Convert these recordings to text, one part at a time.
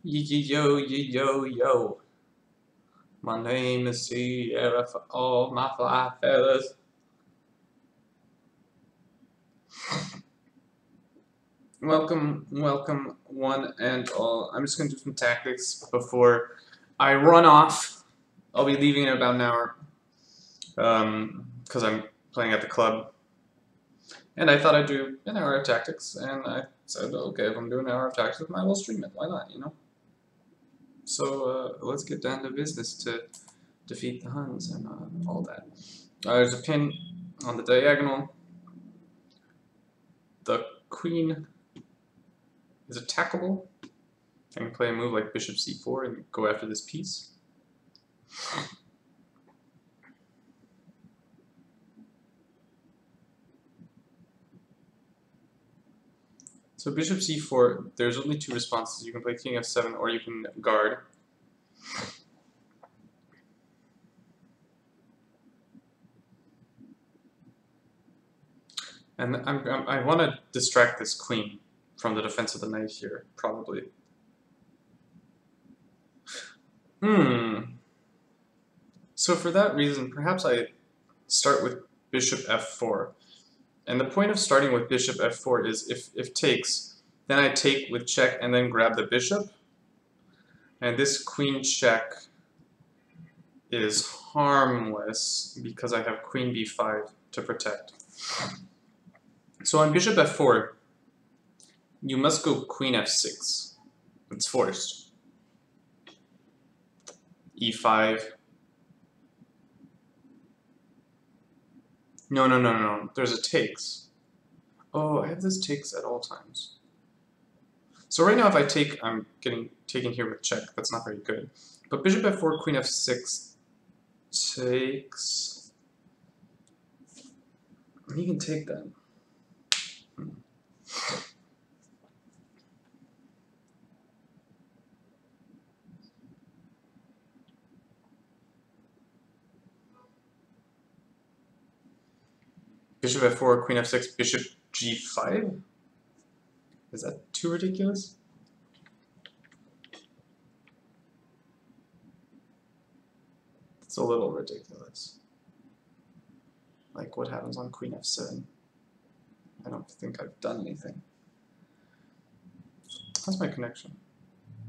Yo, yo, yo. My name is Sierra for all my fly fellas. Welcome, welcome, one and all. I'm just going to do some tactics before I run off. I'll be leaving in about an hour because I'm playing at the club. And I thought I'd do an hour of tactics, and I said, okay, if I'm doing an hour of tactics, I might as well stream it. Why not, you know? So let's get down to business to defeat the Huns and all that. There's a pin on the diagonal. The queen is attackable. I can play a move like bishop c4 and go after this piece. So bishop c4, there's only two responses. You can play king f7 or you can guard. And I want to distract this queen from the defense of the knight here, probably. So for that reason, perhaps I start with bishop f4. And the point of starting with bishop f4 is if takes, then I take with check and then grab the bishop. And this queen check is harmless because I have queen b5 to protect. So on bishop f4, you must go queen f6. It's forced. e5. No. There's a takes. Oh, I have this takes at all times. So right now if I take, I'm getting taken here with check. That's not very good. But bishop f4, queen f6 takes. You can take that. Bishop f4, queen f6, bishop g5? Is that too ridiculous? It's a little ridiculous. Like, what happens on queen f7? I don't think I've done anything. How's my connection?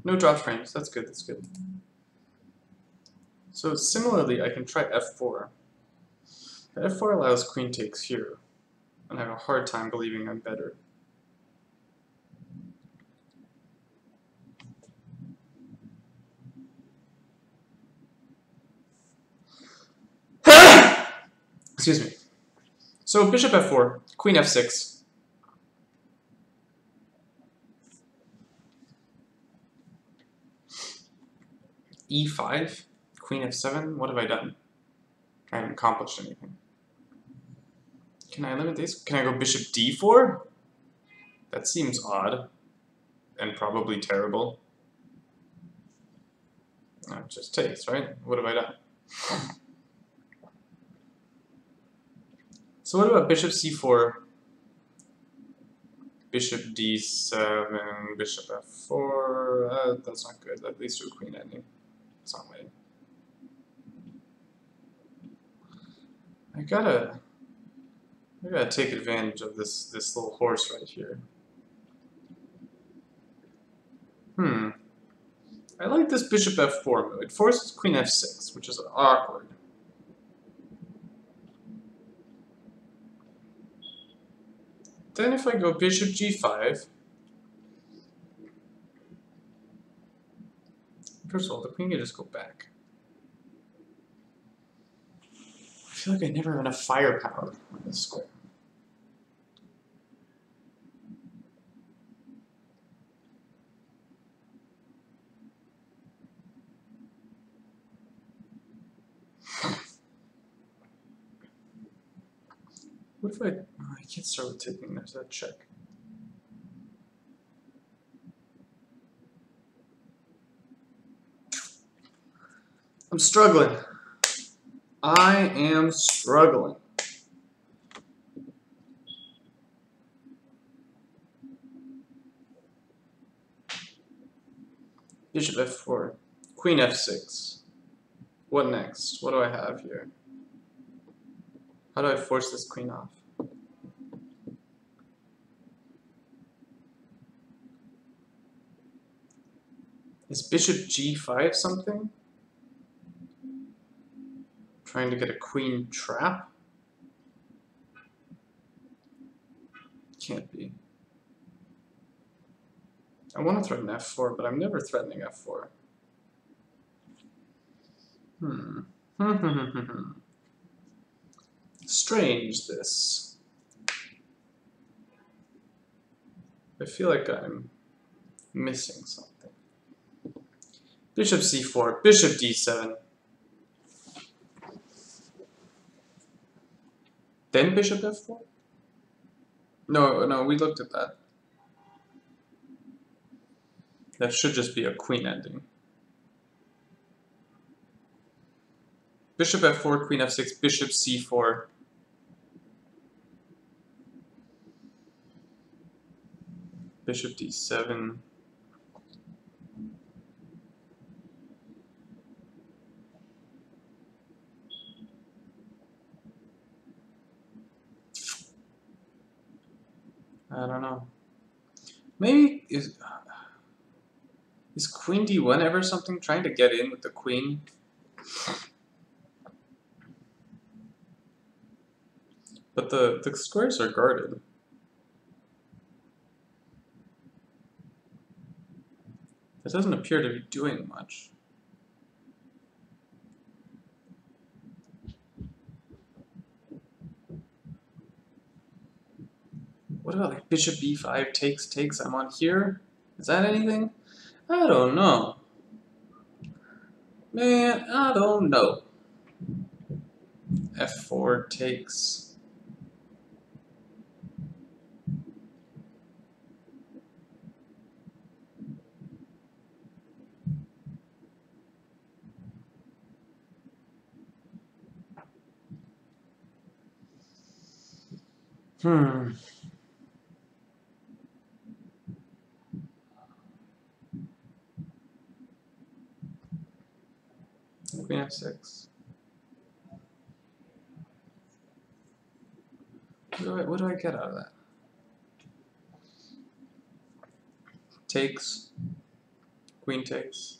No drop frames. That's good, that's good. So similarly, I can try f4. f4 allows queen takes here, and I have a hard time believing I'm better. Excuse me. So bishop f4, queen f6. e5, queen f7. What have I done? I haven't accomplished anything. Can I limit these? Can I go bishop d4? That seems odd and probably terrible. No, it just takes, right? What have I done? So what about bishop c4, bishop d7, bishop f4? That's not good. That leads to a queen ending. It's not winning. I gotta take advantage of this little horse right here. I like this bishop f4 move. It forces queen f6, which is awkward. Then if I go bishop g5, first of all, the queen can just go back. I feel like I never have enough firepower on this square. What if I can't start with taking, there's that check. I'm struggling. I am struggling. Bishop f4, queen f6. What next? What do I have here? How do I force this queen off? Is bishop g5 something? Trying to get a queen trap? Can't be. I want to threaten f4, but I'm never threatening f4. Strange, this. I feel like I'm missing something. Bishop c4, bishop d7. Then bishop f4? No, we looked at that. That should just be a queen ending. Bishop f4, queen f6, bishop c4. Bishop d7. I don't know. Maybe is queen d1 ever something? Trying to get in with the queen? But the squares are guarded. It doesn't appear to be doing much. What about like bishop b5 takes? I'm on here. Is that anything? I don't know. Man, I don't know. f4 takes. Queen f6. What do I get out of that? Takes. Queen takes.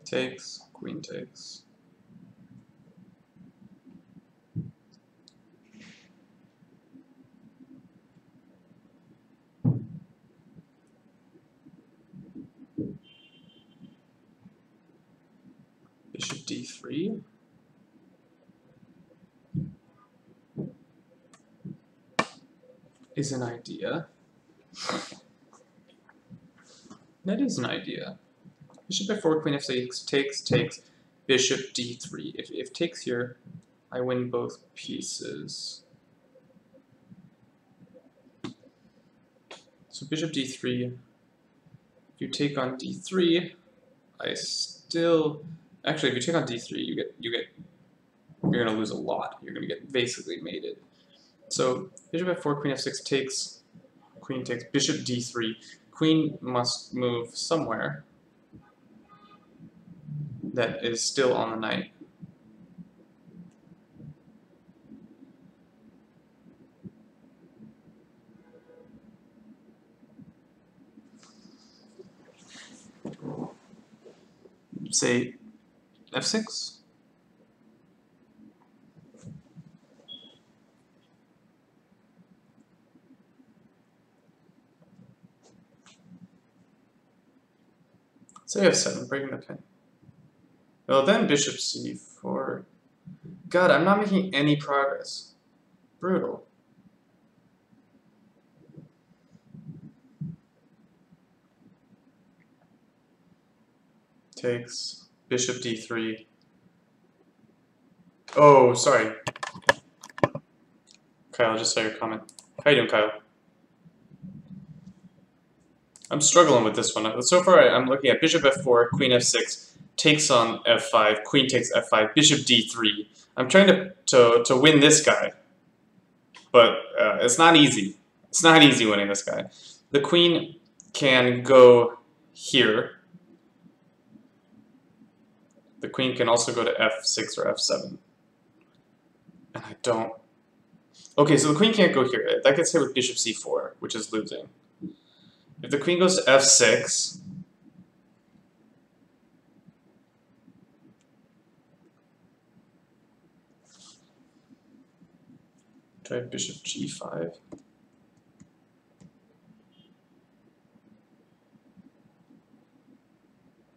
Takes. Queen takes. Bishop d3. Is an idea. That is an idea. Bishop f4, queen f6, takes, bishop d3. If takes here, I win both pieces. So bishop d3, if you take on d3, I still, actually if you take on d3, you're gonna lose a lot. You're gonna get basically mated. So bishop f4, queen f6 takes, queen takes, bishop d3. Queen must move somewhere that is still on the knight. Say f6. Say f7, breaking the pin. Well, then bishop c4. God, I'm not making any progress. Brutal. Takes. Bishop d3. Oh, sorry. Kyle, I just saw your comment. How you doing, Kyle? I'm struggling with this one. So far, I'm looking at bishop f4, queen f6, takes on f5, queen takes f5, bishop d3. I'm trying to win this guy, but it's not easy. It's not easy winning this guy. The queen can go here. The queen can also go to f6 or f7. And I don't... Okay, so the queen can't go here. That gets hit with bishop c4, which is losing. If the queen goes to f6... Do I have bishop g5?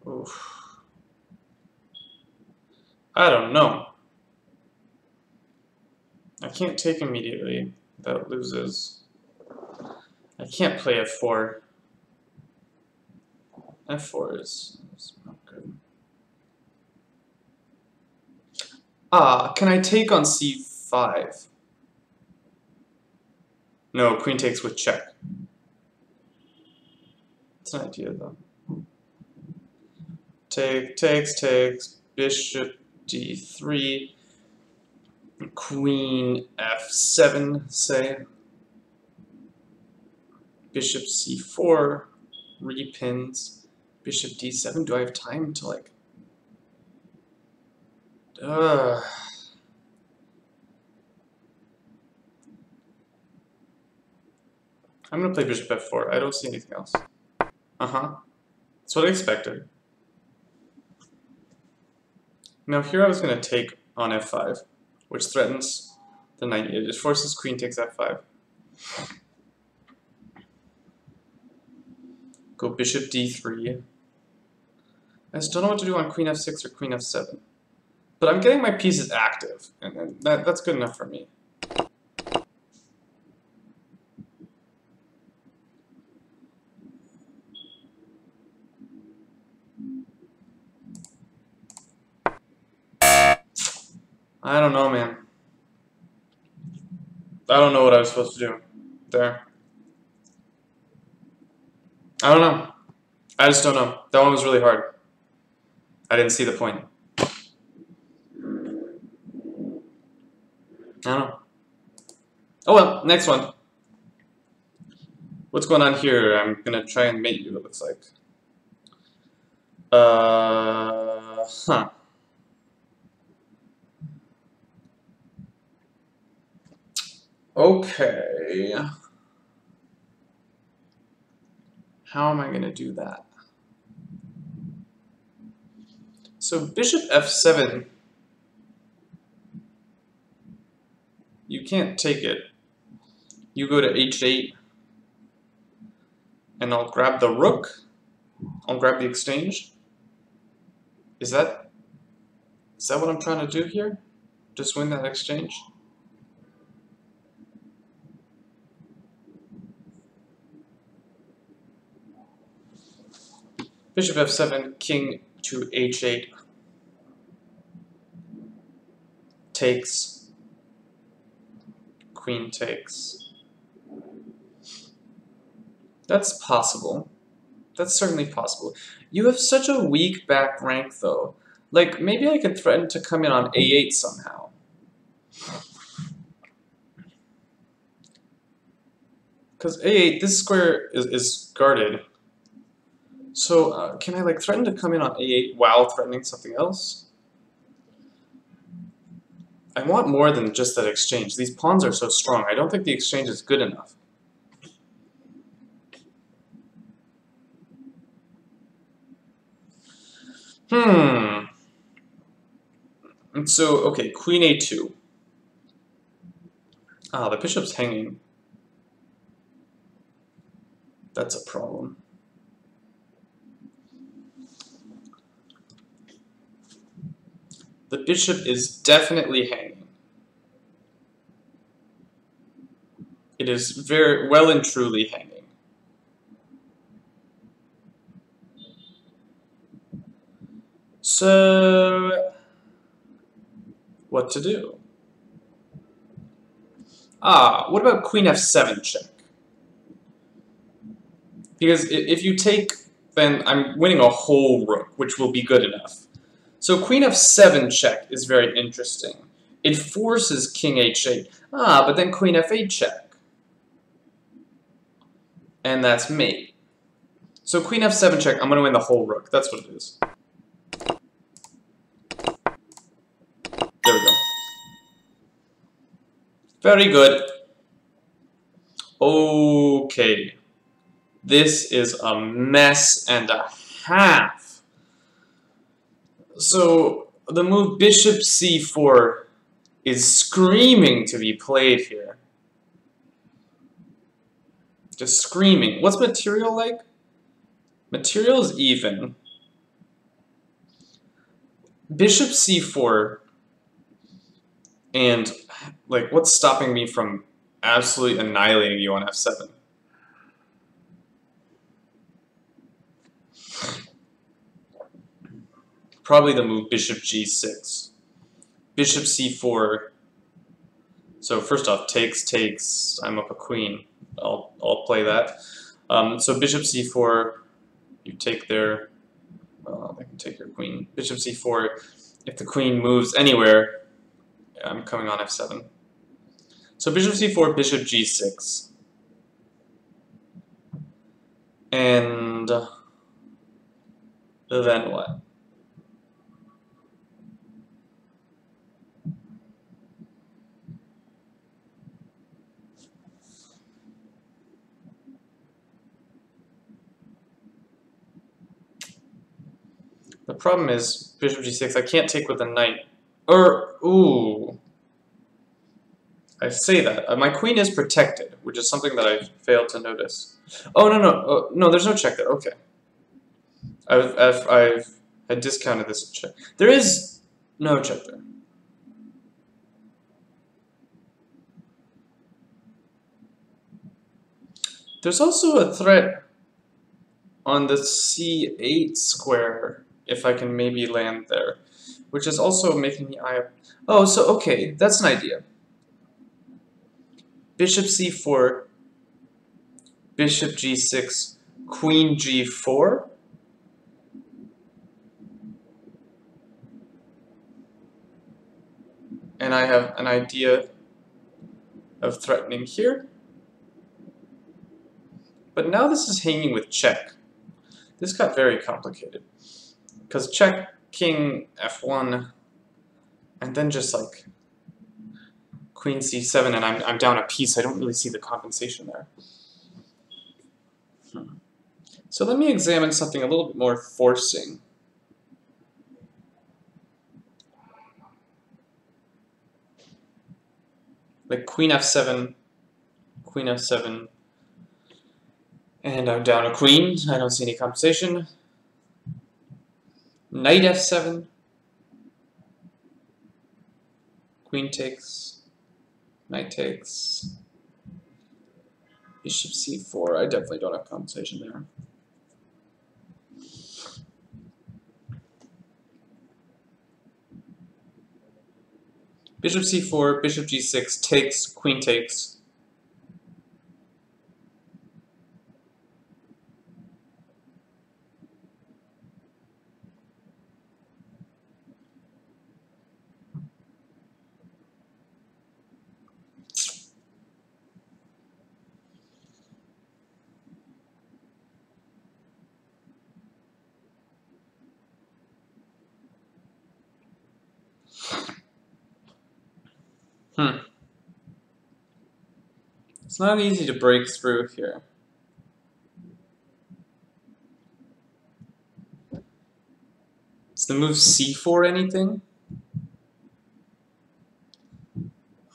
Oof. I don't know. I can't take immediately. That loses. I can't play f4. f4 is not good. Can I take on c5? No, queen takes with check. It's an idea though. Takes, bishop d3, queen f7, say. Bishop c4, repins, bishop d7. Do I have time to like... I'm gonna play bishop f4. I don't see anything else. That's what I expected. Now here I was gonna take on f5, which threatens the knight. It forces queen takes f5. Go bishop d3. I just don't know what to do on queen f6 or queen f7. But I'm getting my pieces active, and that's good enough for me. I don't know, man. I don't know what I was supposed to do there. I don't know. I just don't know. That one was really hard. I didn't see the point. I don't know. Oh well, next one. What's going on here? I'm gonna try and mate you, it looks like. Okay. How am I going to do that? So bishop f7, you can't take it. You go to h8, and I'll grab the rook. I'll grab the exchange. Is that what I'm trying to do here? Just win that exchange? Bishop f7, king to h8, takes, queen takes. That's possible. That's certainly possible. You have such a weak back rank, though. Like, maybe I could threaten to come in on a8 somehow. Because a8, this square is guarded. So, can I, like, threaten to come in on a8 while threatening something else? I want more than just that exchange. These pawns are so strong. I don't think the exchange is good enough. And so, okay, queen a2. The bishop's hanging. That's a problem. The bishop is definitely hanging. It is very well and truly hanging. So, what to do? What about queen f7 check? Because if you take, then I'm winning a whole rook, which will be good enough. So queen f7 check is very interesting. It forces king h8. But then queen f8 check. and that's mate. So queen f7 check, I'm going to win the whole rook. That's what it is. There we go. Very good. Okay. This is a mess and a half. So the move bishop c4 is screaming to be played here. Just screaming. What's material like? Material is even. Bishop c4, and like, what's stopping me from absolutely annihilating you on f7? Probably the move bishop g6. Bishop c4. So first off, takes. I'm up a queen. I'll play that. So bishop c4. You take there. Well, I can take your queen. Bishop c4. If the queen moves anywhere, I'm coming on f7. So bishop c4, bishop g6. And then what? The problem is bishop g6, I can't take with a knight. Ooh. I say that. My queen is protected, which is something that I failed to notice. Oh, no, there's no check there. Okay. I discounted this check. There is no check there. There's also a threat on the c8 square, if I can maybe land there, which is also making me eye up. Oh, so okay, that's an idea. Bishop c4, bishop g6, queen g4. And I have an idea of threatening here. But now this is hanging with check. This got very complicated. Because check, king, f1, and then just like queen c7, and I'm down a piece. I don't really see the compensation there. So let me examine something a little bit more forcing. Like queen f7, and I'm down a queen. I don't see any compensation. Knight f7, queen takes, knight takes, bishop c4. I definitely don't have compensation there. Bishop c4, bishop g6, takes, queen takes. It's not easy to break through here. Is the move c4 anything?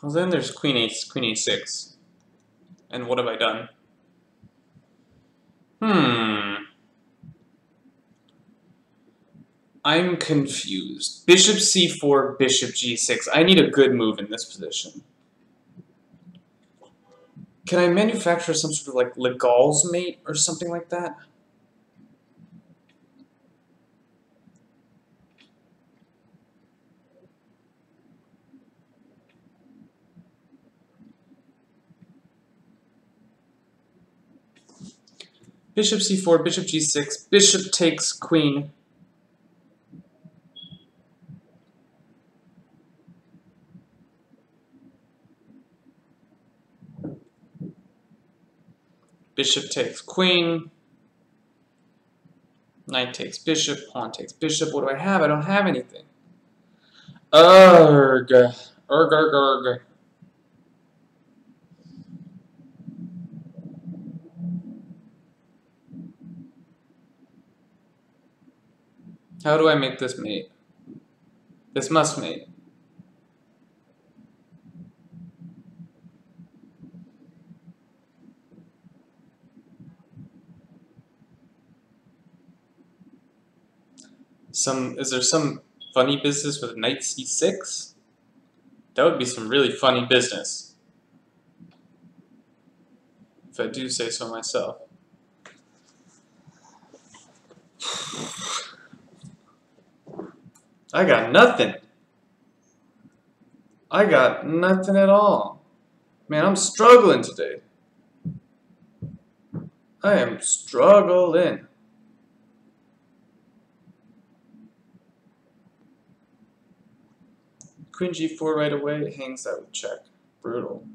Well, then there's queen a6. And what have I done? I'm confused. Bishop c4, bishop g6. I need a good move in this position. Can I manufacture some sort of like Legal's mate or something like that? Bishop c4, bishop g6, bishop takes queen. Bishop takes queen. Knight takes bishop. Pawn takes bishop. What do I have? I don't have anything. Urgh. Urgh, urgh, urgh. How do I make this mate? This must mate. Is there some funny business with knight c6? That would be some really funny business, if I do say so myself. I got nothing. I got nothing at all. Man, I'm struggling today. I am struggling. Queen g4 right away, hangs that with check. Brutal.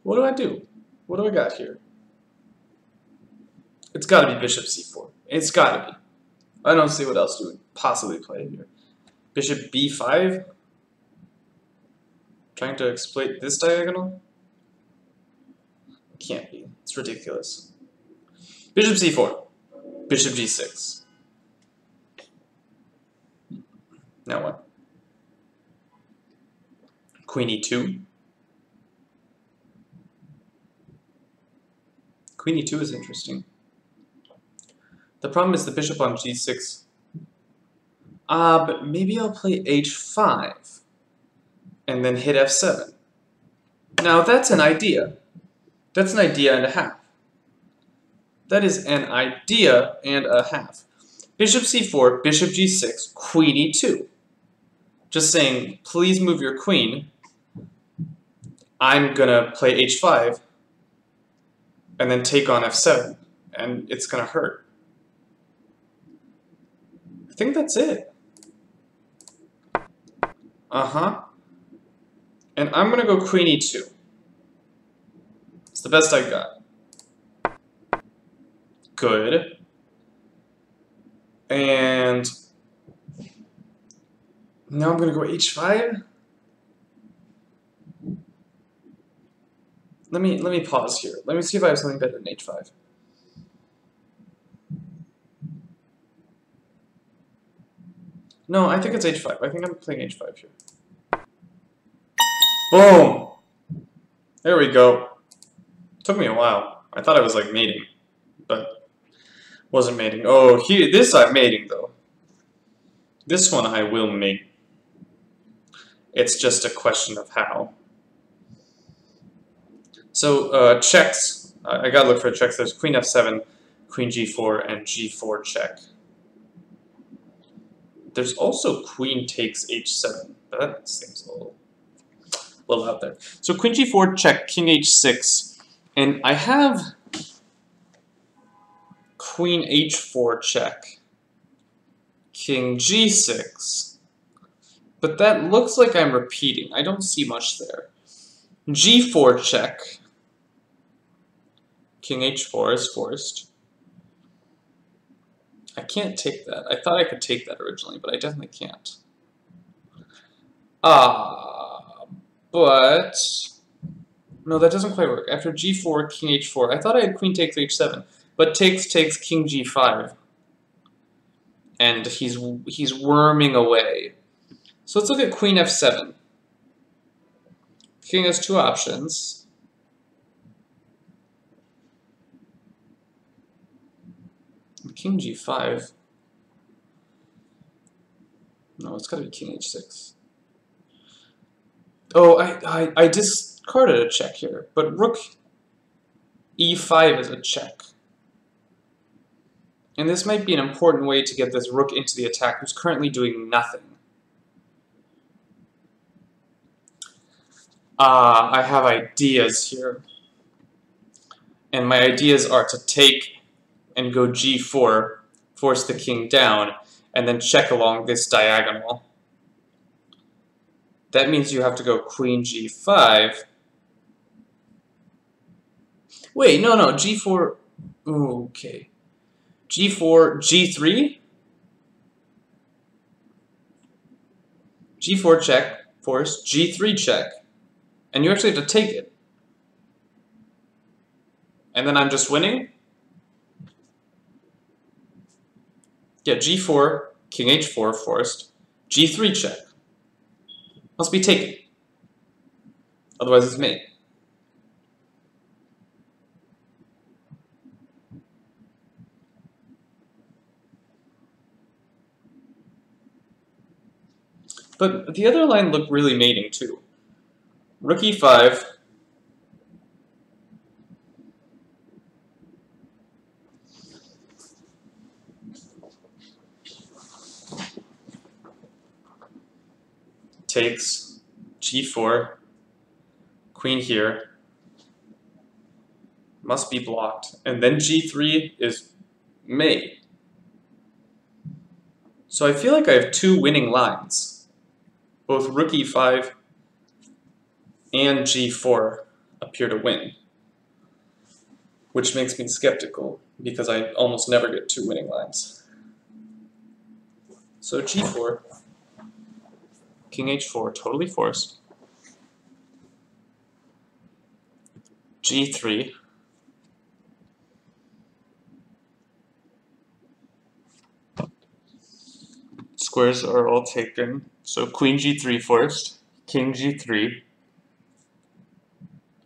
What do I do? What do I got here? It's got to be bishop c4. It's got to be. I don't see what else you would possibly play here. Bishop b5? Trying to exploit this diagonal? Can't be. It's ridiculous. Bishop c4. Bishop g6. Now what? Queen e2. Queen e2 is interesting. The problem is the bishop on g6. But maybe I'll play h5 and then hit f7. Now that's an idea. That's an idea and a half. That is an idea and a half. Bishop c4, bishop g6, queen e2. Just saying, please move your queen. I'm gonna play h5 and then take on f7, and it's gonna hurt. I think that's it. And I'm gonna go queen e2. It's the best I got. Good. And now I'm gonna go h5. Let me pause here. Let me see if I have something better than h5. No, I think it's h5. I think I'm playing h5 here. Boom! There we go. Took me a while. I thought I was like mating, but wasn't mating. Oh, here, this I'm mating though. This one I will mate. It's just a question of how. So checks. I gotta look for checks. There's queen f7, queen g4, and g4 check. There's also queen takes h7, but that seems a little out there. So queen g4 check, king h6, and I have queen h4 check, king g6, but that looks like I'm repeating. I don't see much there. g4 check, king h4 is forced. I can't take that. I thought I could take that originally, but I definitely can't. But no, that doesn't quite work. After g4, king h4, I thought I had queen takes h7, but takes king g5, and he's worming away. So let's look at queen f7. King has two options. King g5. No, it's got to be king h6. Oh, I discarded a check here, but rook e5 is a check. And this might be an important way to get this rook into the attack, who's currently doing nothing. I have ideas here. And my ideas are to take and go g4 for force the king down, and then check along this diagonal. That means you have to go queen g5. Wait, no, g4. Ooh, okay. g4, g3? g4 check, force, g3 check. And you actually have to take it. And then I'm just winning? Yeah, g4, king h4 forced, g3 check. Must be taken. Otherwise it's mate. But the other line looked really mating too. Rook e5. Takes g4. Queen here. Must be blocked. And then g3 is mate. So I feel like I have two winning lines. Both rook e5 and g4 appear to win, which makes me skeptical because I almost never get two winning lines. So g4, king h4, totally forced. g3, squares are all taken. So queen g3 forced, king g3.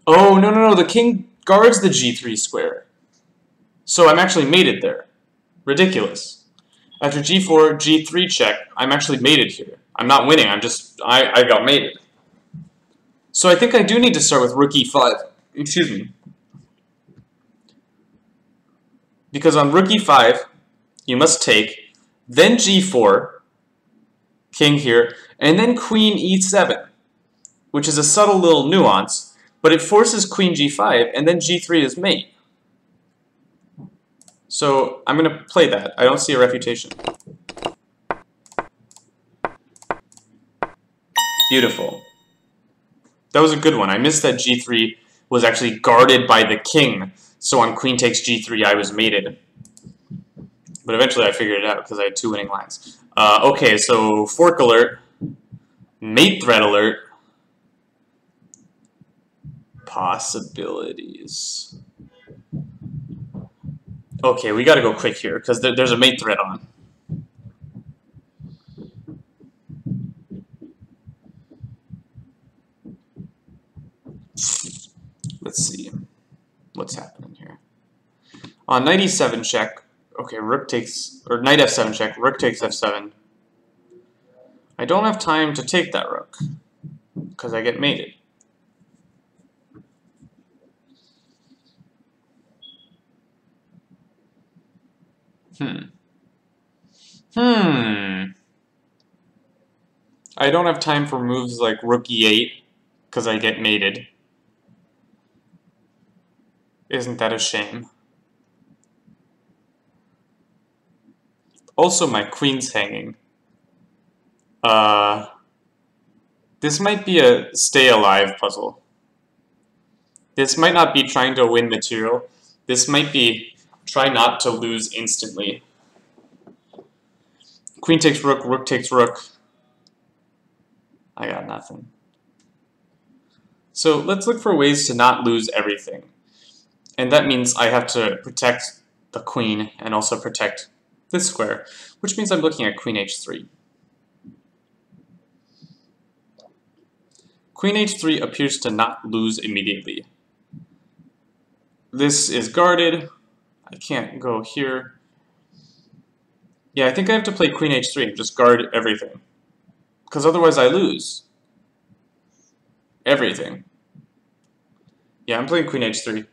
Oh, no, the king guards the g3 square. So I'm actually mated there. Ridiculous. After g4, g3 check, I'm actually mated here. I'm not winning, I got mated. So I think I do need to start with rook e5. Excuse me. Because on rook e5, you must take, then g4, king here, and then queen e7, which is a subtle little nuance, but it forces queen g5, and then g3 is mate. So I'm going to play that. I don't see a refutation. Beautiful. That was a good one. I missed that g3 was actually guarded by the king, so on queen takes g3 I was mated. But eventually I figured it out because I had two winning lines. Okay, so fork alert, mate threat alert, possibilities. Okay, we gotta go quick here because there's a mate threat on. Let's see what's happening here. On knight e7 check. Okay, rook takes, or knight f7 check, rook takes f7. I don't have time to take that rook, because I get mated. I don't have time for moves like rook e8, because I get mated. Isn't that a shame? Also, my queen's hanging. This might be a stay alive puzzle. This might not be trying to win material. This might be try not to lose instantly. Queen takes rook, rook takes rook. I got nothing. So let's look for ways to not lose everything. And that means I have to protect the queen and also protect this square, which means I'm looking at queen h3. Queen h3 appears to not lose immediately. This is guarded. I can't go here. Yeah, I think I have to play queen h3 and just guard everything. Because otherwise I lose. Everything. Yeah, I'm playing queen h3.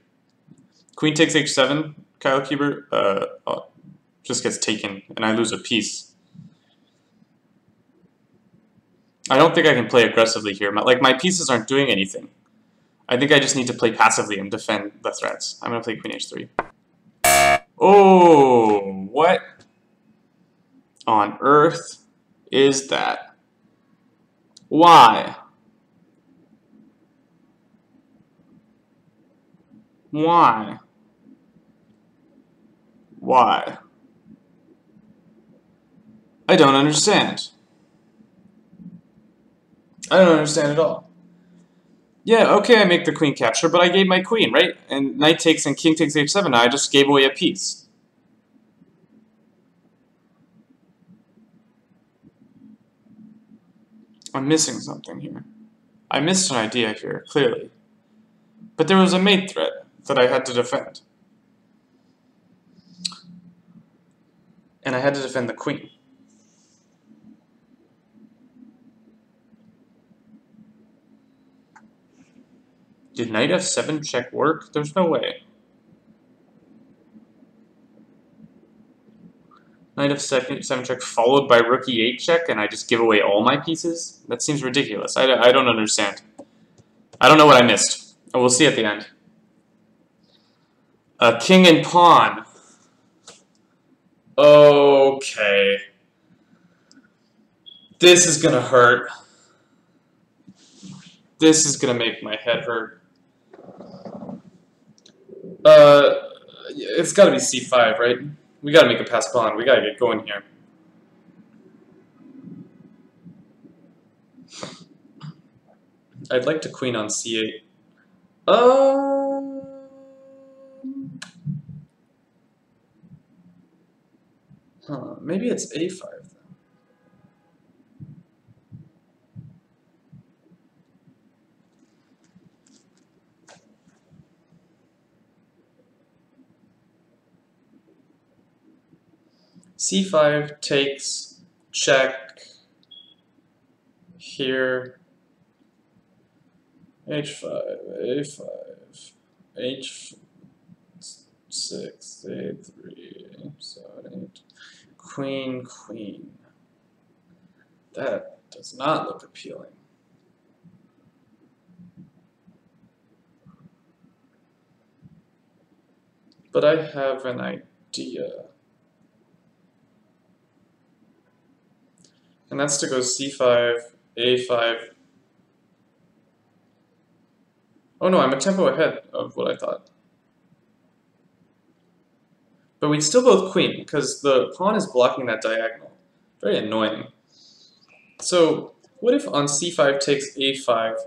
Queen takes h7, Kyle Kubert, just gets taken, and I lose a piece. I don't think I can play aggressively here. My pieces aren't doing anything. I think I just need to play passively and defend the threats. I'm going to play queen h3. Oh, what? on earth is that? Why? Why? Why? I don't understand. I don't understand at all. Yeah, okay, I make the queen capture, but I gave my queen, right? And knight takes and king takes h7, I just gave away a piece. I'm missing something here. I missed an idea here, clearly. But there was a mate threat that I had to defend. And I had to defend the queen. Did knight f7 check work? There's no way. Knight f7 check followed by rook e8 check, and I just give away all my pieces? That seems ridiculous. I don't understand. I don't know what I missed. We'll see at the end. King and pawn. Okay. This is gonna hurt. This is gonna make my head hurt. It's gotta be c5, right? We gotta make a pass pawn. We gotta get going here. I'd like to queen on c8. Maybe it's a5 then. c5 takes, check, here, h5, a5, h6, a3, h7, 8, queen, queen. That does not look appealing. But I have an idea. And that's to go c5, a5. Oh no, I'm a tempo ahead of what I thought. But we'd still both queen, because the pawn is blocking that diagonal. Very annoying. So, what if on c5 takes a5,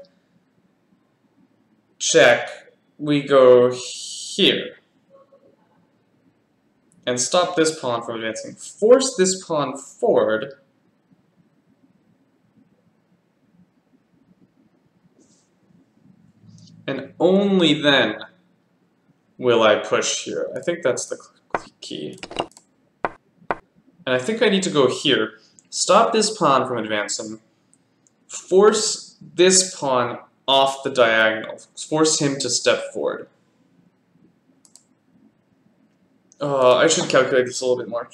check, we go here. And stop this pawn from advancing. Force this pawn forward. And only then will I push here. I think that's the key. And I think I need to go here. Stop this pawn from advancing. Force this pawn off the diagonal. Force him to step forward. I should calculate this a little bit more.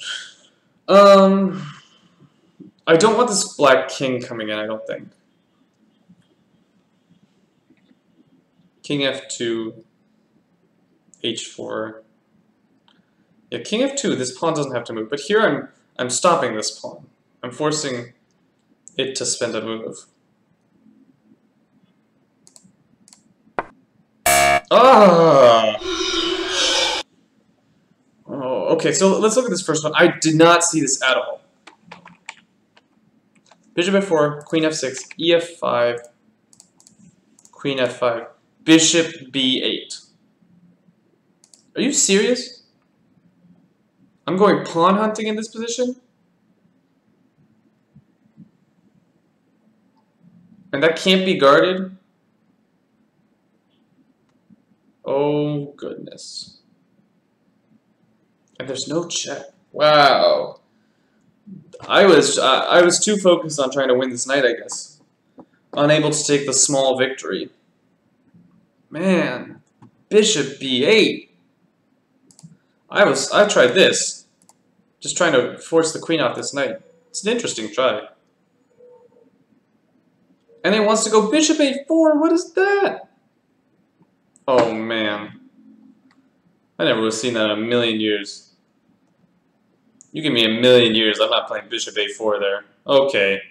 I don't want this black king coming in, I don't think. King f2, h4. Yeah, king f2, this pawn doesn't have to move. But here I'm stopping this pawn. I'm forcing it to spend a move. Ah! Oh, okay, so let's look at this first one. I did not see this at all. Bishop f4, queen f6, ef5, queen f5, bishop b8. Are you serious? I'm going pawn hunting in this position? And that can't be guarded? Oh, goodness. And there's no check. Wow. I was too focused on trying to win this knight, I guess. Unable to take the small victory. Man, bishop b8. I tried this. Just trying to force the queen off this knight. It's an interesting try. And it wants to go bishop a4. What is that? Oh, man. I never would have seen that in a million years. You give me a million years, I'm not playing bishop a4 there. Okay.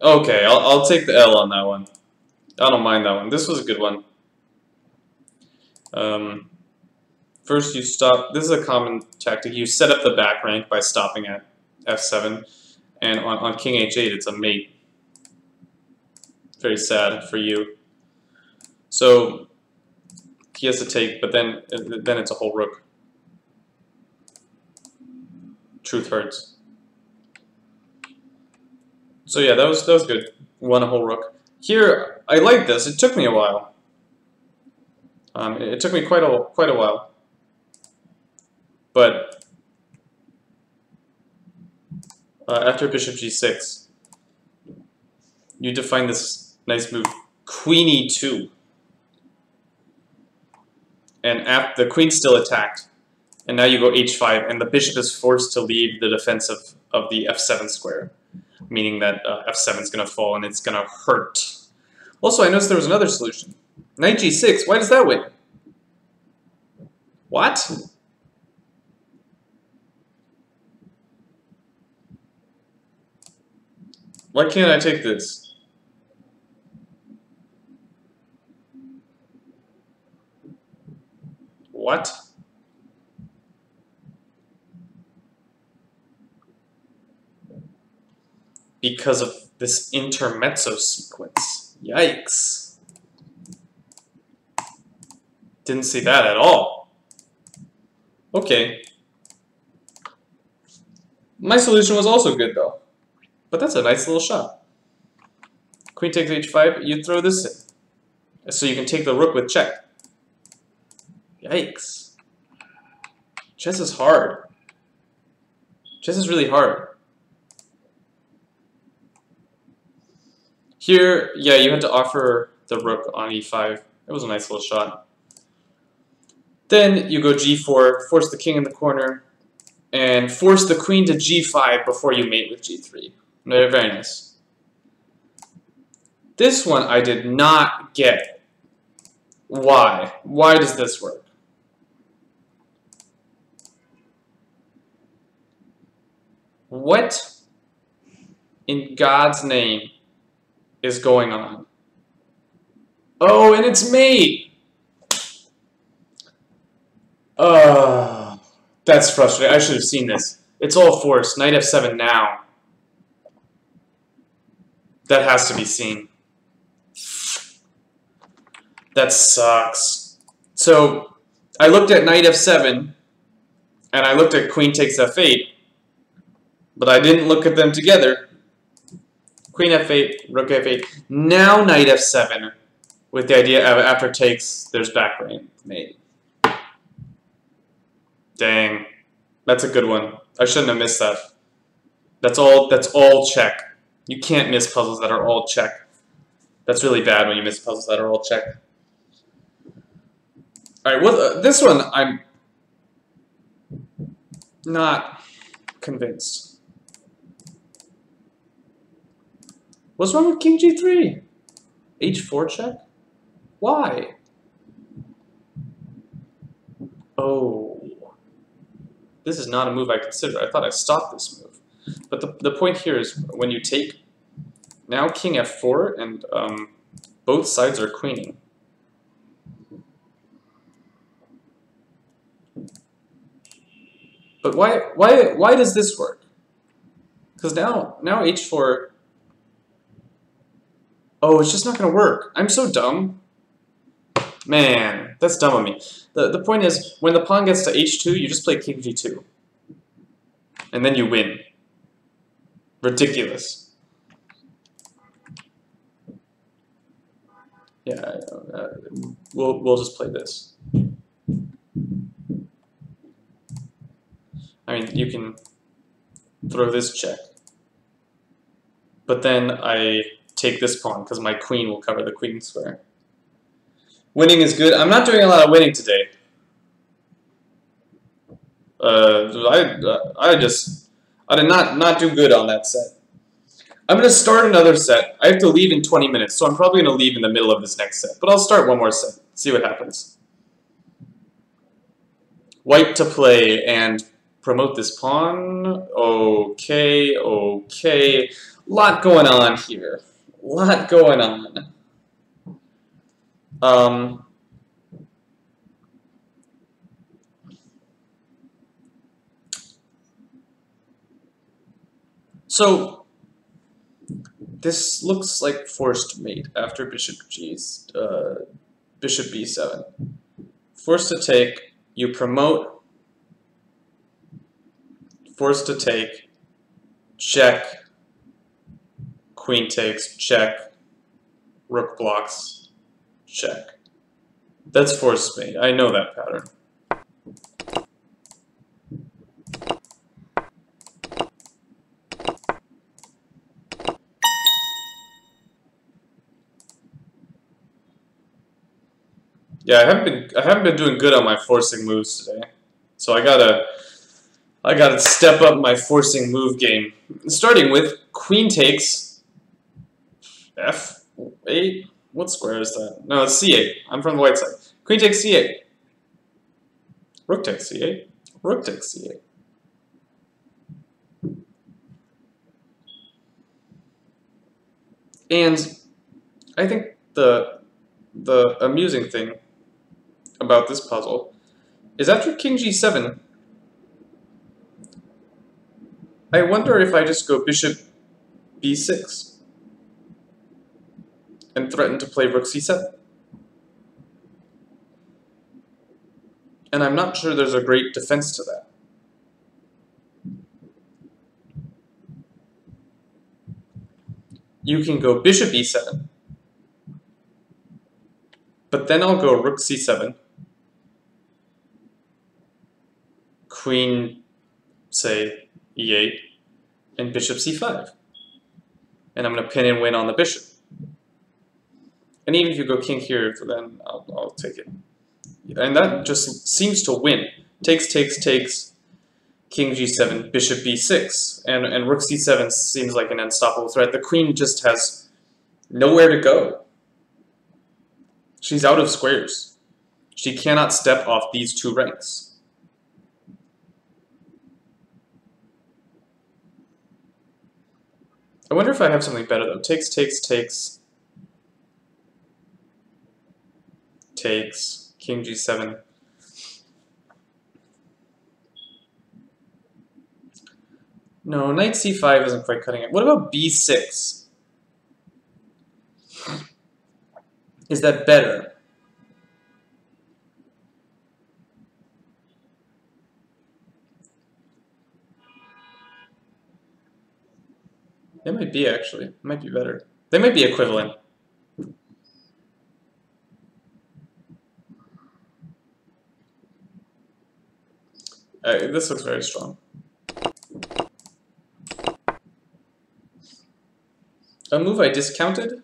Okay, I'll take the L on that one. I don't mind that one. This was a good one. First you stop. This is a common tactic. You set up the back rank by stopping at f7. And on king h8, it's a mate. Very sad for you. So he has to take, but then it's a whole rook. Truth hurts. So yeah, that was good. Won a whole rook. Here, I like this. It took me a while. It took me quite a while. But after bishop g6, you define this nice move, Queen E2. And the queen's still attacked. And now you go h5, and the bishop is forced to leave the defense of the f7 square, meaning that f7 is going to fall and it's going to hurt. Also, I noticed there was another solution. Knight g6, why does that win? What? Why can't I take this? What? Because of this intermezzo sequence. Yikes. Didn't see that at all. Okay. My solution was also good though. But that's a nice little shot. Queen takes h5, you throw this in. So you can take the rook with check. Yikes. Chess is hard. Chess is really hard. Here, yeah, you had to offer the rook on e5. It was a nice little shot. Then you go g4, force the king in the corner, and force the queen to g5 before you mate with g3. Very, very nice. This one I did not get. Why? Why does this work? What in God's name is going on? Oh, and it's mate! That's frustrating. I should have seen this. It's all forced. Knight f7 now. That has to be seen. That sucks. So, I looked at knight f7, and I looked at queen takes f8, but I didn't look at them together. Queen f8, rook f8. Now knight f7, with the idea of after takes, there's back rank mate. Dang. That's a good one. I shouldn't have missed that. That's all check. You can't miss puzzles that are all check. That's really bad when you miss puzzles that are all check. Alright, this one I'm not convinced. What's wrong with king g3? h4 check? Why? Oh. This is not a move I considered. I thought I stopped this move. But the point here is when you take now king f4 and both sides are queening. But why does this work? Because now h4. Oh, it's just not going to work. I'm so dumb. Man, that's dumb of me. The point is, when the pawn gets to h2, you just play king g2. And then you win. Ridiculous. Yeah, we'll just play this. I mean, you can throw this check. But then I take this pawn, because my queen will cover the queen square. Winning is good. I'm not doing a lot of winning today. I did not do good on that set. I'm going to start another set. I have to leave in 20 minutes, so I'm probably going to leave in the middle of this next set. But I'll start one more set, see what happens. White to play, and promote this pawn. Okay, okay. Lot going on here. Lot going on. So this looks like forced mate after bishop bishop b7. Forced to take, you promote, forced to take, check, queen takes, check, rook blocks, check. That's forced mate. I know that pattern. Yeah, I haven't been doing good on my forcing moves today. So I gotta step up my forcing move game. Starting with queen takes f8. What square is that? No, it's c8. I'm from the white side. Queen takes c8. Rook takes c8. Rook takes c8. And I think the amusing thing about this puzzle is after king g7, I wonder if I just go bishop b6 and threaten to play rook c7. And I'm not sure there's a great defense to that. You can go bishop e7, but then I'll go rook c7, queen, say, e8, and bishop c5. And I'm going to pin and win on the bishop. And even if you go king here, then I'll take it. And that just seems to win. Takes, takes, takes, king g7, bishop b6, and rook c7 seems like an unstoppable threat. The queen just has nowhere to go. She's out of squares. She cannot step off these two ranks. I wonder if I have something better though. Takes, takes, takes, takes, king g7. No, knight c5 isn't quite cutting it. What about b6? Is that better? It might be, actually. It might be better. They might be equivalent. This looks very strong. A move I discounted,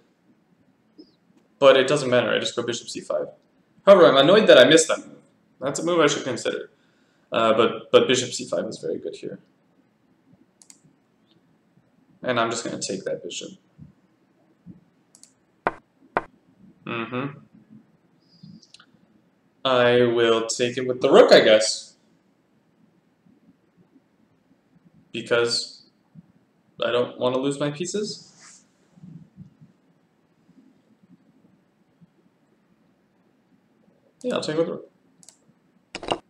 but it doesn't matter. I just go bishop c5. However, I'm annoyed that I missed that move. That's a move I should consider. But bishop c5 is very good here. And I'm just going to take that bishop. I will take it with the rook, I guess. Because I don't want to lose my pieces. Yeah, I'll take it with the rook.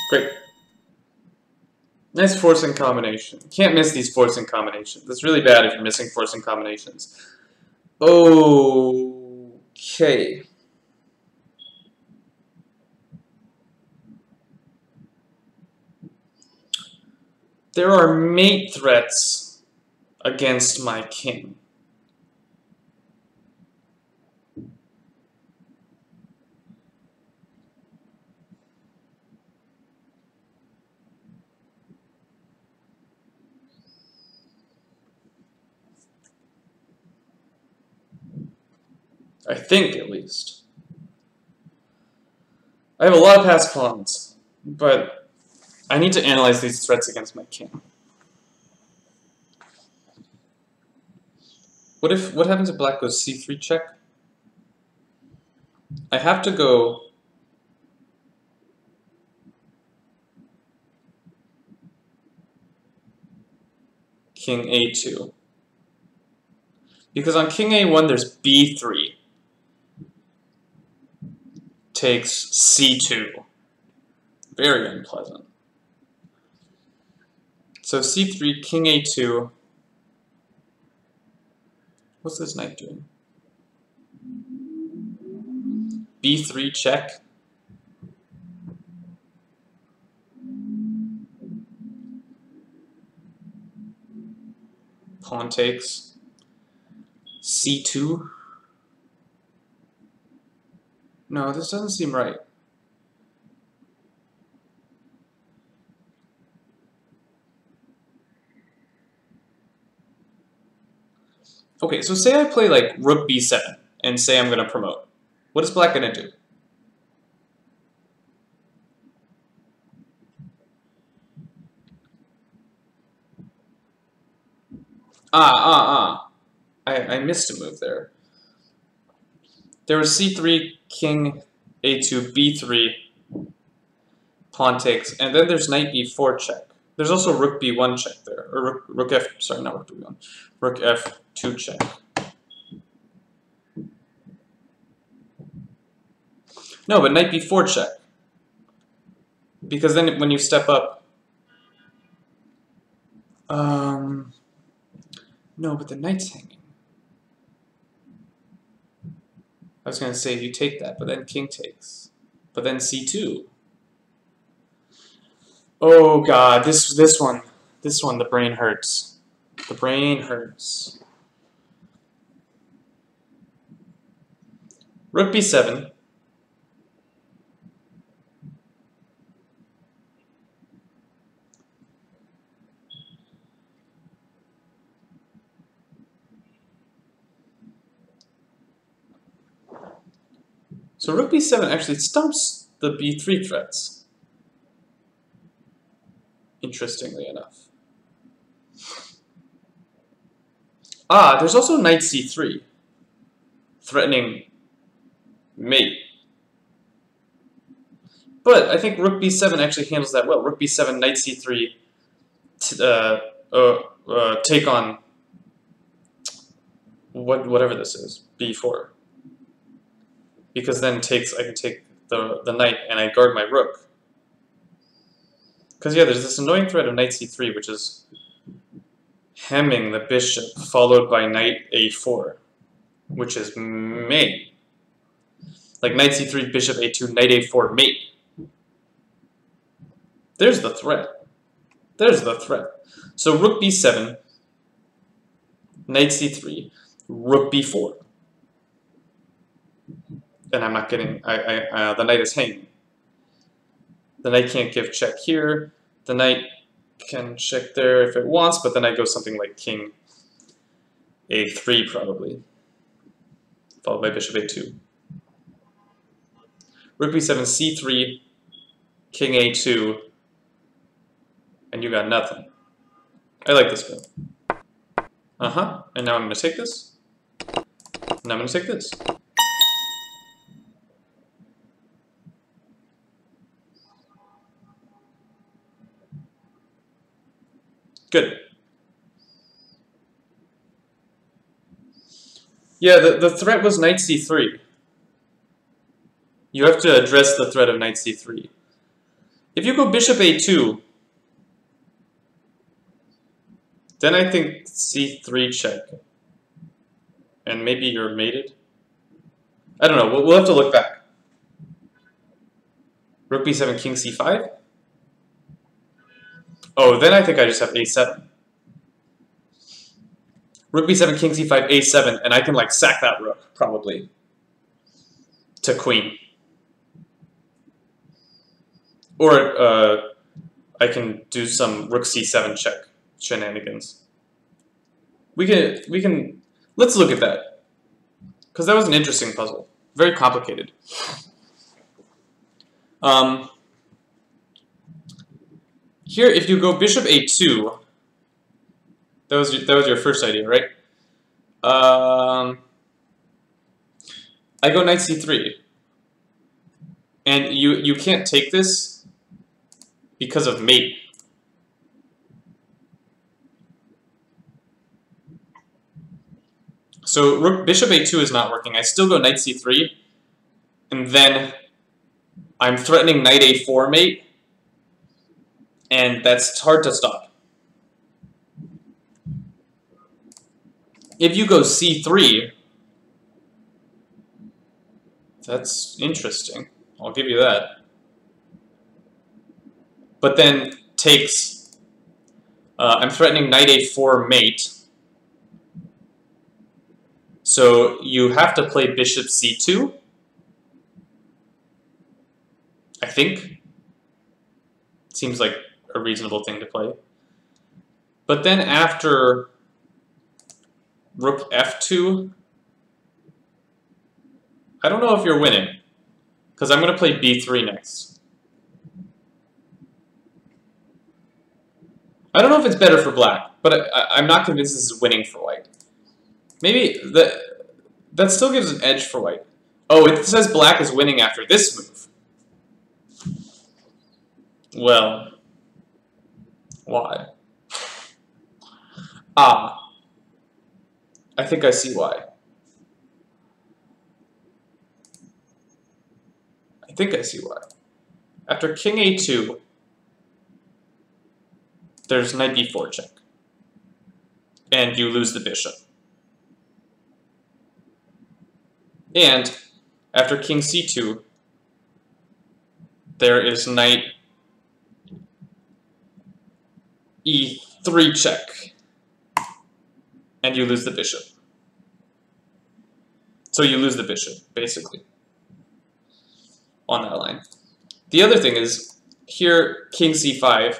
Great. Nice forcing combination. Can't miss these forcing combinations. It's really bad if you're missing forcing combinations. Okay. There are mate threats against my king. I think, at least. I have a lot of passed pawns, but I need to analyze these threats against my king. What happens if black goes c3 check? I have to go king a2. Because on king a1 there's b3. Takes c2. Very unpleasant. So c3, king a2. What's this knight doing? b3 check. Pawn takes. c2. No, this doesn't seem right. Okay, so say I play like rook b7 and say I'm going to promote. What is black going to do? I missed a move there. There was c3, king a2, b3, pawn takes, and then there's knight b4 check. There's also rook b1 check there, or rook f, sorry, not rook b1, rook f2 check. No, but knight b4 check. Because then when you step up, no, but the knight's hanging. I was going to say you take that, but then king takes. But then c2. Oh god, this one, the brain hurts. The brain hurts. Rook b7. So rook b7 actually stumps the b3 threats, interestingly enough. Ah, there's also knight c3, threatening mate. But I think rook b7 actually handles that well. Rook b7, knight c3, take on whatever this is, b4. Because then I can take the knight and I guard my rook. Because yeah, there's this annoying threat of knight c3, which is hemming the bishop, followed by knight a4, which is mate. Like knight c3, bishop a2, knight a4, mate. There's the threat. There's the threat. So rook b7, knight c3, rook b4. And I'm not getting, the knight is hanging. The knight can't give check here. The knight can check there if it wants, but then I go something like king a3 probably, followed by bishop a2. Rook b7, c3, king a2, and you got nothing. I like this move. And now I'm going to take this. And I'm going to take this. Good. Yeah, the threat was knight c3. You have to address the threat of knight c3. If you go bishop a2, then I think c3 check. And maybe you're mated? I don't know, we'll have to look back. Rook b7, king c5? Oh, then I think I just have a7. Rook b7, king c5, a7, and I can like sack that rook, probably, to queen. Or I can do some rook c7 check shenanigans. We can let's look at that, because that was an interesting puzzle, very complicated. Here, if you go bishop a2, that was your first idea, right? I go knight c3, and you can't take this because of mate. So bishop a2 is not working. I still go knight c3, and then I'm threatening knight a4 mate, and that's hard to stop. If you go c3, that's interesting. I'll give you that. But then takes, I'm threatening knight a4 mate. So you have to play bishop c2, I think. Seems like a reasonable thing to play. But then after rook f2, I don't know if you're winning, because I'm going to play b3 next. I don't know if it's better for black, but I'm not convinced this is winning for white. Maybe that still gives an edge for white. Oh, it says black is winning after this move. Well, why? Ah, I think I see why. I think I see why. After king a2, there's knight b4 check. And you lose the bishop. And after king c2, there is knight e3 check. And you lose the bishop. So you lose the bishop, basically, on that line. The other thing is, here, king c5,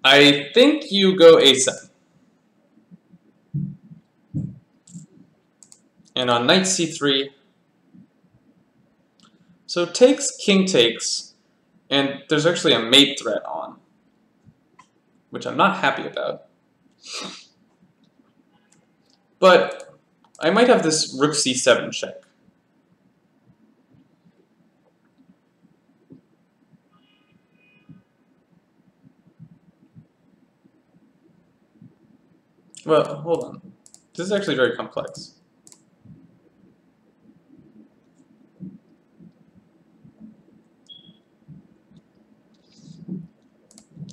I think you go a7. And on knight c3, so takes, king takes, and there's actually a mate threat on, which I'm not happy about. But I might have this rook c7 check. Well, hold on. This is actually very complex.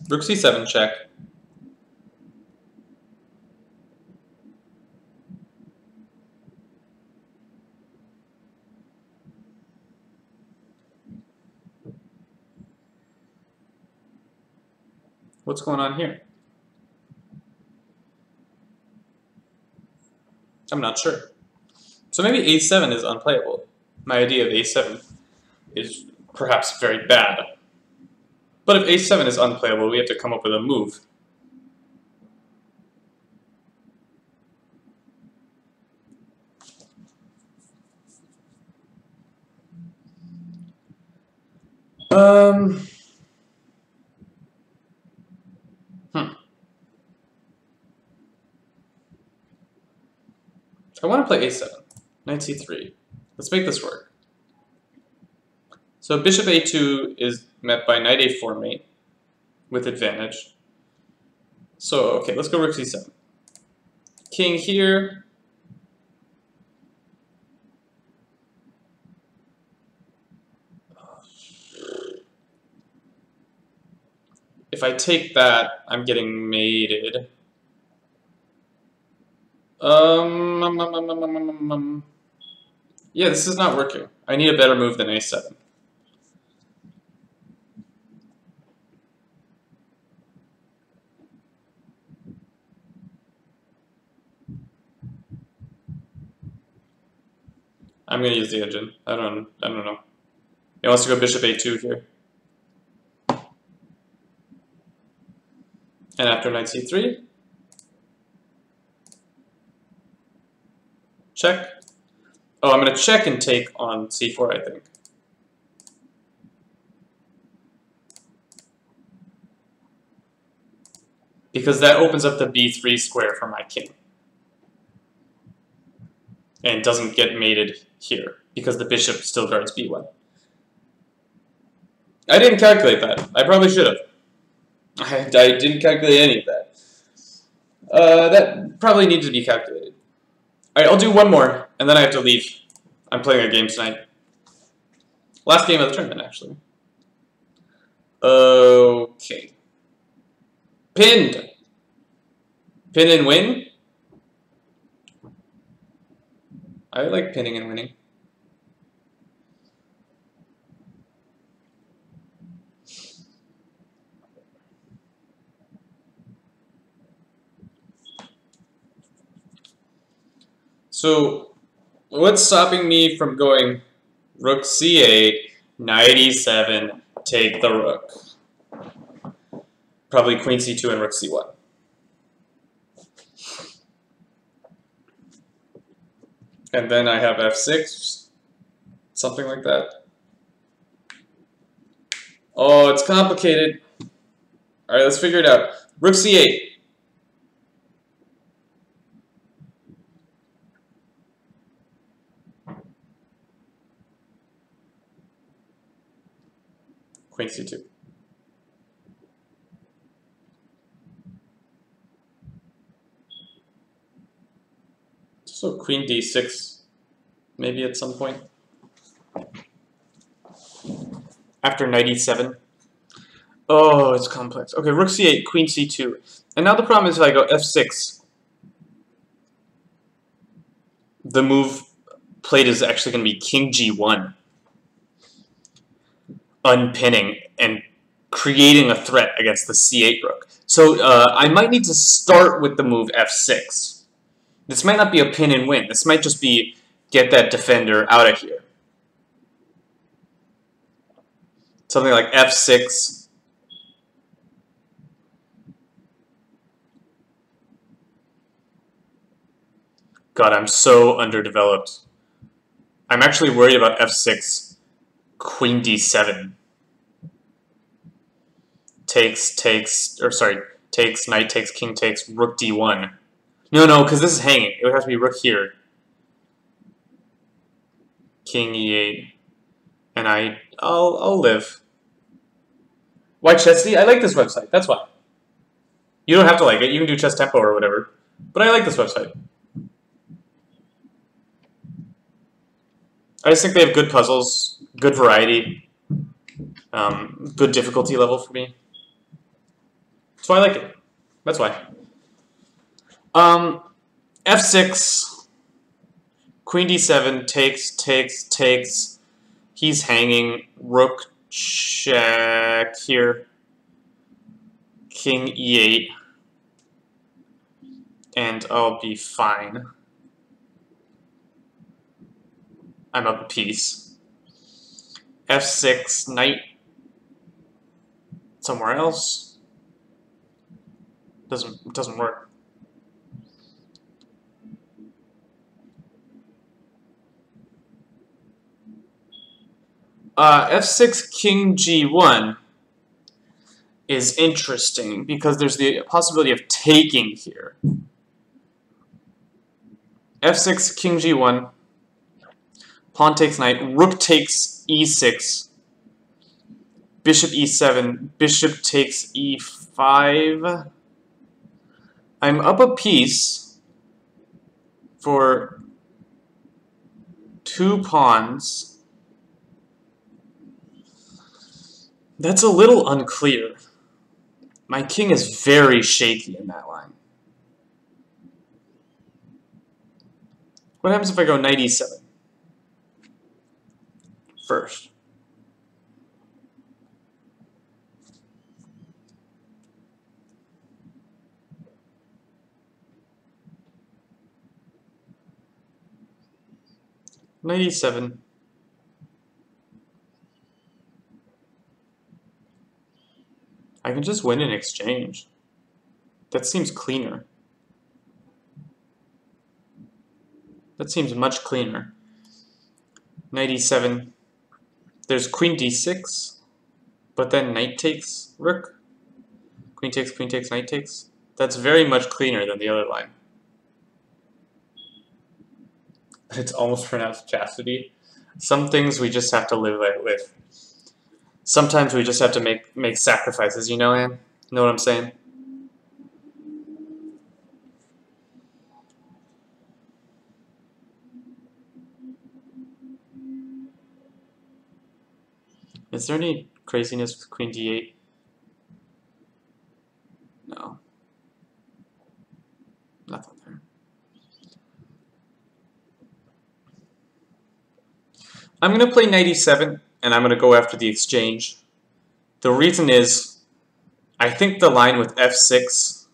Rook c7 check. What's going on here? I'm not sure. So maybe a7 is unplayable. My idea of a7 is perhaps very bad. But if a7 is unplayable, we have to come up with a move. I want to play a7, knight c3. Let's make this work. So bishop a2 is met by knight a4 mate with advantage. So, okay, let's go rook c7. King here. If I take that, I'm getting mated. Yeah, this is not working. I need a better move than a7. I'm gonna use the engine. I don't know. He wants to go bishop a2 here. And after knight c3, check. Oh, I'm going to check and take on c4, I think. Because that opens up the b3 square for my king. And doesn't get mated here, because the bishop still guards b1. I didn't calculate that. I probably should have. I didn't calculate any of that. That probably needs to be calculated. Alright, I'll do one more, and then I have to leave. I'm playing a game tonight. Last game of the tournament, actually. Okay. Pinned. Pin and win? I like pinning and winning. So, what's stopping me from going rook c8, knight e7, take the rook? Probably queen c2 and rook c1. And then I have f6, something like that. Oh, it's complicated. Alright, let's figure it out. Rook c8. Queen c2. So queen d6, maybe at some point. After knight e7. Oh, it's complex. Okay, rook c8, queen c2. And now the problem is if I go f6, the move played is actually going to be king g1. Unpinning and creating a threat against the c8 rook. So I might need to start with the move f6. This might not be a pin and win. This might just be get that defender out of here. Something like f6. God, I'm so underdeveloped. I'm actually worried about f6. Queen d7. Takes, knight takes, king takes, rook d1. No, because this is hanging. It would have to be rook here. King e8. And I'll live. Why Chessy? I like this website. That's why. You don't have to like it. You can do Chess Tempo or whatever. But I like this website. I just think they have good puzzles, good variety, good difficulty level for me. So I like it. That's why. f6, queen d7, takes. He's hanging. Rook check here. King e8. And I'll be fine. I'm up a piece. f6, knight somewhere else. Doesn't work. f6, king g1 is interesting because there's the possibility of taking here. f6, king g1. Pawn takes knight, rook takes e6, bishop e7, bishop takes e5. I'm up a piece for 2 pawns. That's a little unclear. My king is very shaky in that line. What happens if I go knight e7? First. Knight e7. I can just win in exchange. That seems cleaner. That seems much cleaner. Knight e7. There's queen d6, but then knight takes rook. Queen takes, knight takes. That's very much cleaner than the other line. It's almost pronounced chastity. Some things we just have to live with. Sometimes we just have to make sacrifices, you know, Anne? Know what I'm saying? Is there any craziness with queen d8? No. Nothing there. I'm going to play knight e7, and I'm going to go after the exchange. The reason is, I think the line with f6,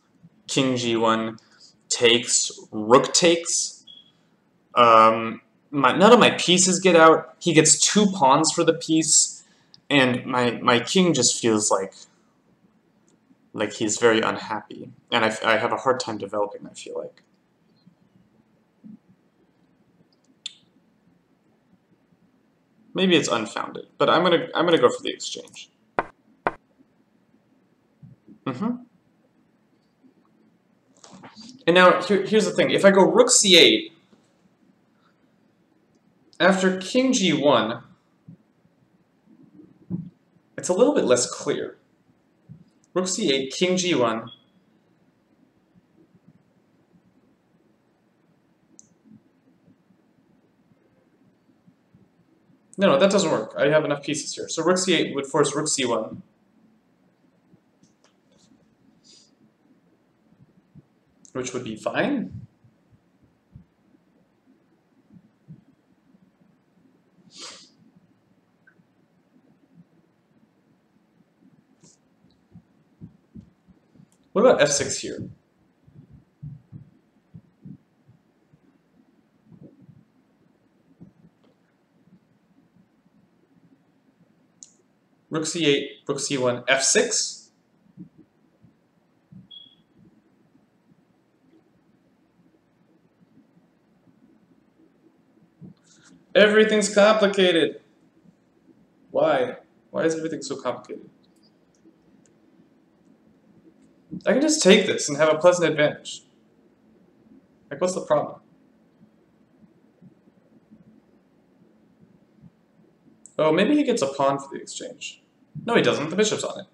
king g1 takes, rook takes. None of my pieces get out. He gets 2 pawns for the piece, and my king just feels like he's very unhappy. And I have a hard time developing, I feel like. Maybe it's unfounded, but I'm gonna go for the exchange. And now here's the thing: if I go rook c8 after king g1, it's a little bit less clear. Rook c8, king g1. No, that doesn't work. I have enough pieces here. So rook c8 would force rook c1. Which would be fine. What about f6 here? Rook c8, rook c1, f6. Everything's complicated. Why? Why is everything so complicated? I can just take this and have a pleasant advantage. Like, what's the problem? Oh, maybe he gets a pawn for the exchange. No, he doesn't. The bishop's on it.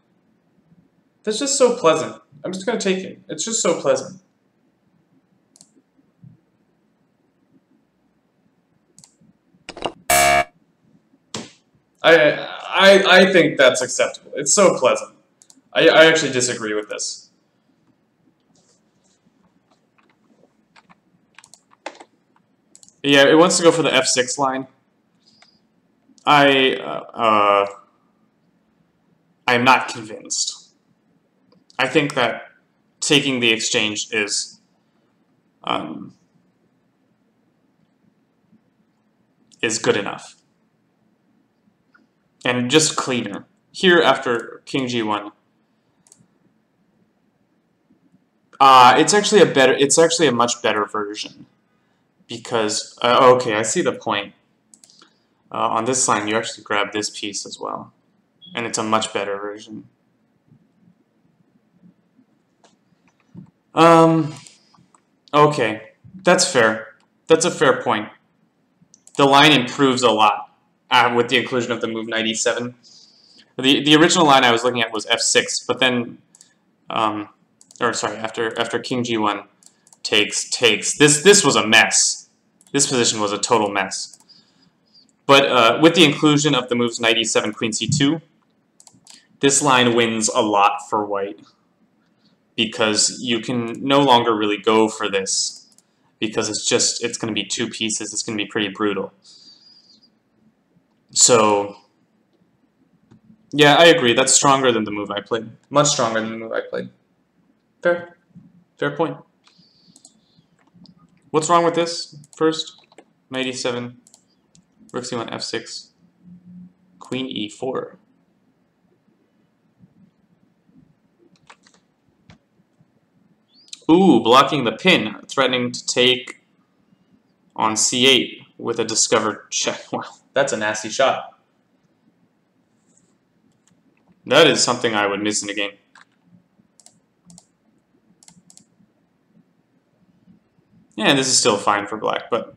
That's just so pleasant. I'm just going to take it. It's just so pleasant. I think that's acceptable. It's so pleasant. I actually disagree with this. Yeah, it wants to go for the f6 line. I'm not convinced. I think that taking the exchange is good enough. And just cleaner. Here after king g1. It's actually a much better version. Because okay, I see the point. On this line, you actually grab this piece as well. And it's a much better version. Okay, that's fair. That's a fair point. The line improves a lot with the inclusion of the move knight e7. The original line I was looking at was f6, but then, after king g1 takes. This was a mess. This position was a total mess. But with the inclusion of the moves knight e7, queen c2, this line wins a lot for white. Because you can no longer really go for this. Because it's going to be 2 pieces. It's going to be pretty brutal. So, yeah, I agree. That's stronger than the move I played. Much stronger than the move I played. Fair. Fair point. What's wrong with this? First, knight e7, rook c1, f6, queen e4. Ooh, blocking the pin, threatening to take on c8 with a discovered check. Wow, that's a nasty shot. That is something I would miss in a game. Yeah, this is still fine for black, but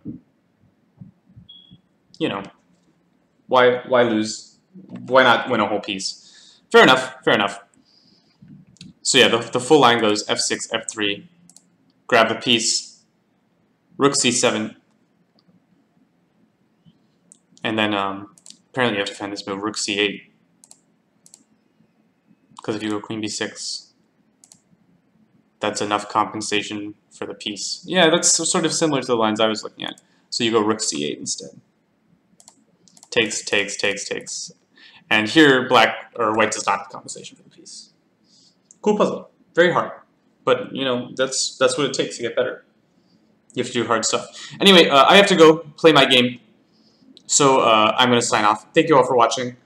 you know, why lose? Why not win a whole piece? Fair enough, fair enough. So yeah, the full line goes f6, f3, grab the piece, rook c7, and then apparently you have to find this move, rook c8. Because if you go queen b6, that's enough compensation for the piece. Yeah, that's sort of similar to the lines I was looking at. So you go rook c8 instead. Takes, takes, takes, takes. And here, black or white does not have compensation for the piece. Cool puzzle. Very hard. But, you know, that's what it takes to get better. You have to do hard stuff. Anyway, I have to go play my game. So I'm going to sign off. Thank you all for watching.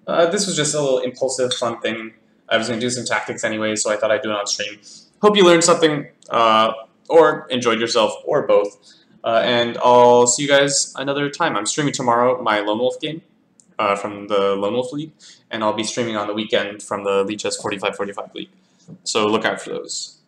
This was just a little impulsive, fun thing. I was going to do some tactics anyway, so I thought I'd do it on stream. Hope you learned something, or enjoyed yourself, or both. And I'll see you guys another time. I'm streaming tomorrow my Lone Wolf game from the Lone Wolf League, and I'll be streaming on the weekend from the Leech S 45-45 League. So look out for those.